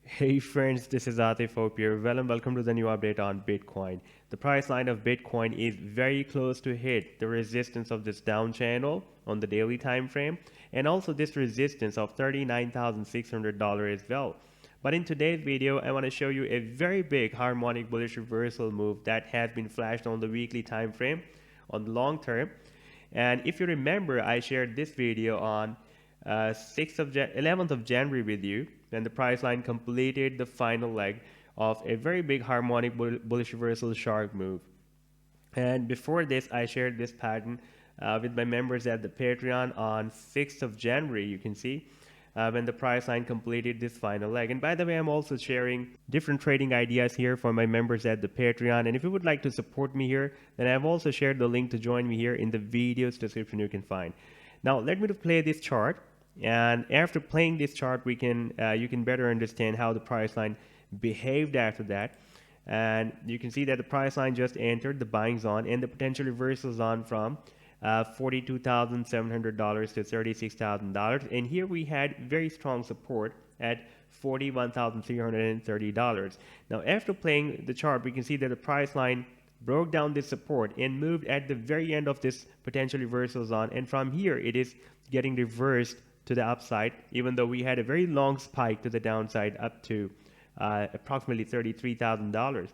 Hey friends, this is Atif. Hope you're well and welcome to the new update on Bitcoin. The price line of Bitcoin is very close to hit the resistance of this down channel on the daily time frame and also this resistance of $39,600 as well. But in today's video, I want to show you a very big harmonic bullish reversal move that has been flashed on the weekly time frame on the long term. And if you remember, I shared this video on 11th of January with you when the price line completed the final leg of a very big harmonic bullish reversal shark move. And before this, I shared this pattern with my members at the Patreon on 6th of January, you can see, when the price line completed this final leg. And by the way, I'm also sharing different trading ideas here for my members at the Patreon. And if you would like to support me here, then I've also shared the link to join me here in the video's description you can find. Now, let me to play this chart. And after playing this chart, you can better understand how the price line behaved after that. And you can see that the price line just entered the buying zone and the potential reversal zone from $42,700 to $36,000. And here we had very strong support at $41,330. Now, after playing the chart, we can see that the price line broke down this support and moved at the very end of this potential reversal zone. And from here, it is getting reversed to the upside, even though we had a very long spike to the downside up to approximately $33,000.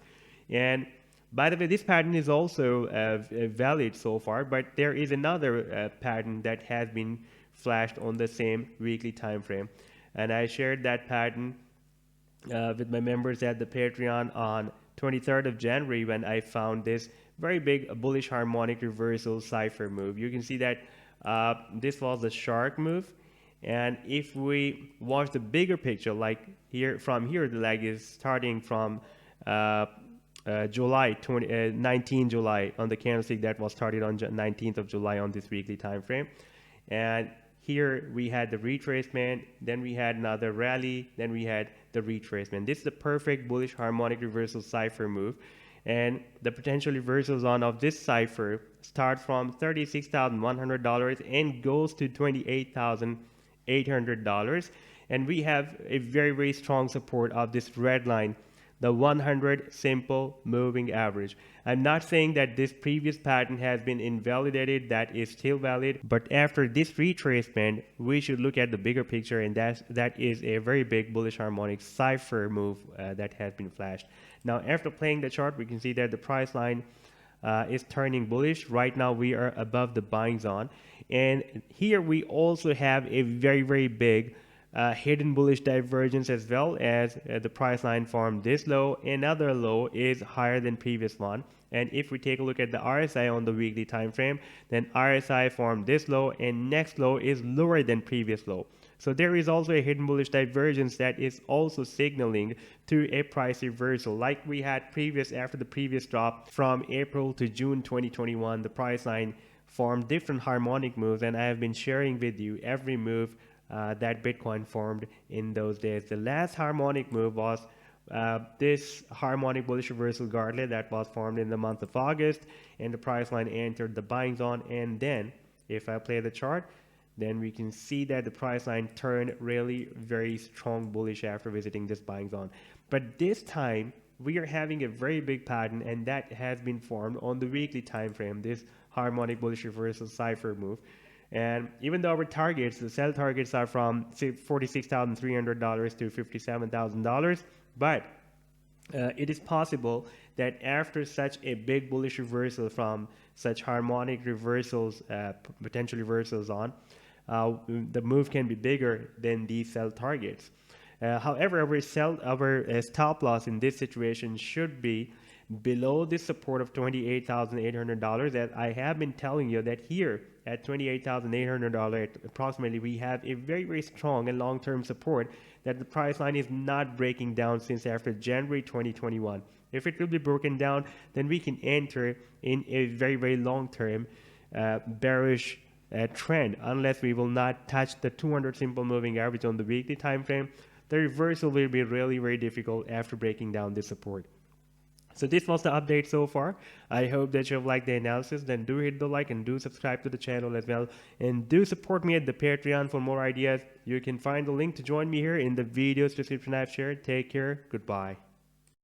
And by the way, this pattern is also valid so far, but there is another pattern that has been flashed on the same weekly time frame. And I shared that pattern with my members at the Patreon on 23rd of January when I found this very big bullish harmonic reversal cipher move. You can see that this was a shark move. And if we watch the bigger picture, like here, from here, the leg is starting from July 19 July on the candlestick that was started on 19th of July on this weekly time frame. And here we had the retracement, then we had another rally, then we had the retracement. This is the perfect bullish harmonic reversal cipher move. And the potential reversal zone of this cipher starts from $36,100 and goes to $28,800, and we have a very strong support of this red line, the 100 simple moving average. I'm not saying that this previous pattern has been invalidated, that is still valid, but after this retracement we should look at the bigger picture, and that is a very big bullish harmonic cipher move that has been flashed. Now, after playing the chart, we can see that the price line is turning bullish. Right now we are above the buying zone, and here we also have a very big hidden bullish divergence, as well as the price line formed this low. Another low is higher than previous one, and if we take a look at the RSI on the weekly time frame, then RSI formed this low and next low is lower than previous low. So there is also a hidden bullish divergence that is also signaling to a price reversal like we had after the previous drop from April to June 2021. The price line formed different harmonic moves, and I have been sharing with you every move that Bitcoin formed in those days. The last harmonic move was this harmonic bullish reversal gauntlet that was formed in the month of August, and the price line entered the buying zone. And then if I play the chart, then we can see that the price line turned really very strong bullish after visiting this buying zone. But this time we are having a very big pattern, and that has been formed on the weekly time frame, this harmonic bullish reversal cipher move. And even though our targets, the sell targets, are from $46,300 to $57,000, but it is possible that after such a big bullish reversal from such harmonic reversals, potential reversals on, the move can be bigger than these sell targets. However, our stop loss in this situation should be below this support of $28,800, as I have been telling you that here at $28,800 approximately, we have a very strong and long-term support that the price line is not breaking down since after January 2021. If it will be broken down, then we can enter in a very long-term bearish trend. Unless we will not touch the 200 simple moving average on the weekly time frame, the reversal will be really very difficult after breaking down this support. So this was the update so far. I hope that you've liked the analysis. Then do hit the like and do subscribe to the channel as well. And do support me at the Patreon for more ideas. You can find the link to join me here in the video's description I've shared. Take care. Goodbye.